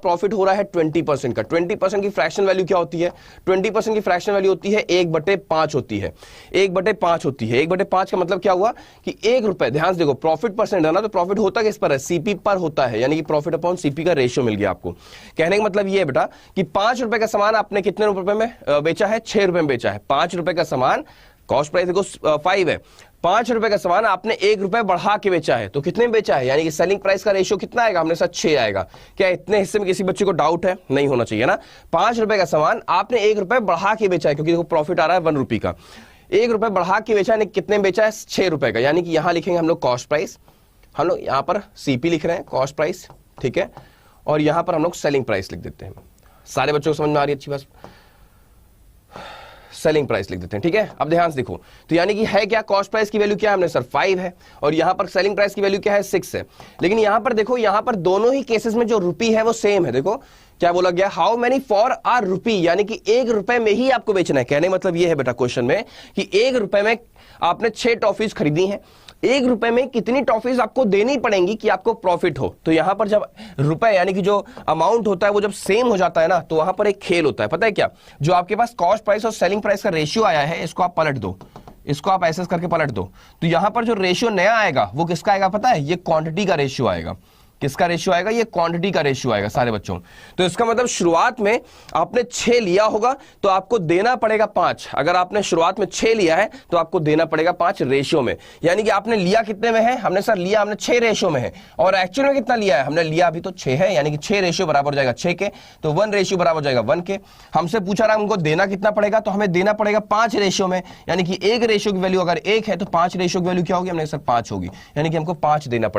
Profit हो रहा है 20% का। 20% की फ्रैक्शन वैल्यू क्या होती है? 20% की फ्रैक्शन वैल्यू होती है 1/5 होती है। 1/5 होती है। 1/5 का मतलब क्या हुआ कि 1 रुपए, ध्यान से देखो, प्रॉफिट परसेंट है ना, तो प्रॉफिट होता किस पर है? सीपी पर होता है, यानी कि प्रॉफिट अपॉन सीपी का रेशियो मिल गया आपको। कहने का मतलब ये है बेटा कि 5 रुपए का सामान आपने कितने रुपए में बेचा है? 6 रुपए में बेचा है। 5 रुपए का सामान, कॉस्ट प्राइस देखो 5 है, 5 रुपए का सामान आपने 1 रुपए बढ़ा के बेचा है, तो कितने में बेचा है? यानी कि सेलिंग प्राइस का रेशियो कितना आएगा? हमने साथ 6 आएगा। क्या इतने हिस्से में किसी बच्चे को डाउट है? नहीं होना चाहिए ना। 5 रुपए का सामान आपने 1 रुपए बढ़ा के बेचा है, क्योंकि देखो प्रॉफिट आ रहा है 1 रुपए का। 1 रुपए बढ़ा के बेचा है, कितने में बेचा है? 6 रुपए का। यानी कि यहां लिखेंगे हम लोग कॉस्ट प्राइस, हम लोग यहां पर सीपी लिख रहे हैं, कॉस्ट प्राइस, ठीक है, और यहां पर हम लोग सेलिंग प्राइस लिख देते हैं। सारे बच्चों को समझ में आ रही है? अच्छी बात, सेलिंग प्राइस लिख देते हैं, ठीक है। अब ध्यान से देखो, तो यानी कि है क्या, कॉस्ट प्राइस की वैल्यू क्या है हमने सर 5 है, और यहां पर सेलिंग प्राइस की वैल्यू क्या है 6 है। लेकिन यहां पर देखो, यहां पर दोनों ही केसेस में जो रुपी है वो सेम है। देखो क्या बोला गया, हाउ मेनी फॉर आर रुपी, यानी कि 1 रुपए में ही आपको बेचना है। कहने मतलब ये है बेटा क्वेश्चन में कि 1 रुपए में आपने 6 टॉफीज खरीदी हैं, 1 रुपए में कितनी टॉफीज आपको देनी पड़ेंगी कि आपको प्रॉफिट हो। तो यहां पर जब रुपए यानी कि जो अमाउंट होता है वो जब सेम हो जाता है ना, तो वहां पर एक खेल होता है, पता है क्या? जो आपके पास कॉस्ट प्राइस और सेलिंग प्राइस का रेशियो आया है, इसको आप पलट दो, इसको आप ऐसे करके पलट दो, तो यहां पर जो रेशियो नया आएगा वो किसका आएगा पता है? ये क्वांटिटी का रेशियो आएगा। किसका रेशियो आएगा? ये क्वांटिटी का रेशियो आएगा सारे बच्चों। तो इसका मतलब शुरुआत में आपने 6 लिया होगा तो आपको देना पड़ेगा 5। अगर आपने शुरुआत में 6 लिया है तो आपको देना पड़ेगा 5 रेशियो में। यानी कि आपने लिया कितने में है? हमने सर लिया, हमने 6 रेशियो में है, और एक्चुअल में कितना लिया है? हमने लिया अभी तो 6 है, यानी कि 6 रेशियो बराबर हो जाएगा 6 के, तो 1 रेशियो बराबर हो जाएगा 1 के। हमसे पूछा रहा हमको देना कितना पड़ेगा, तो हमें देना पड़ेगा 5 रेशियो में, यानी कि 1 रेशियो की वैल्यू अगर 1 है तो 5 रेशियो की वैल्यू क्या होगी? हमने सर 5 होगी, यानी कि हमको 5 देना पड़ेगा।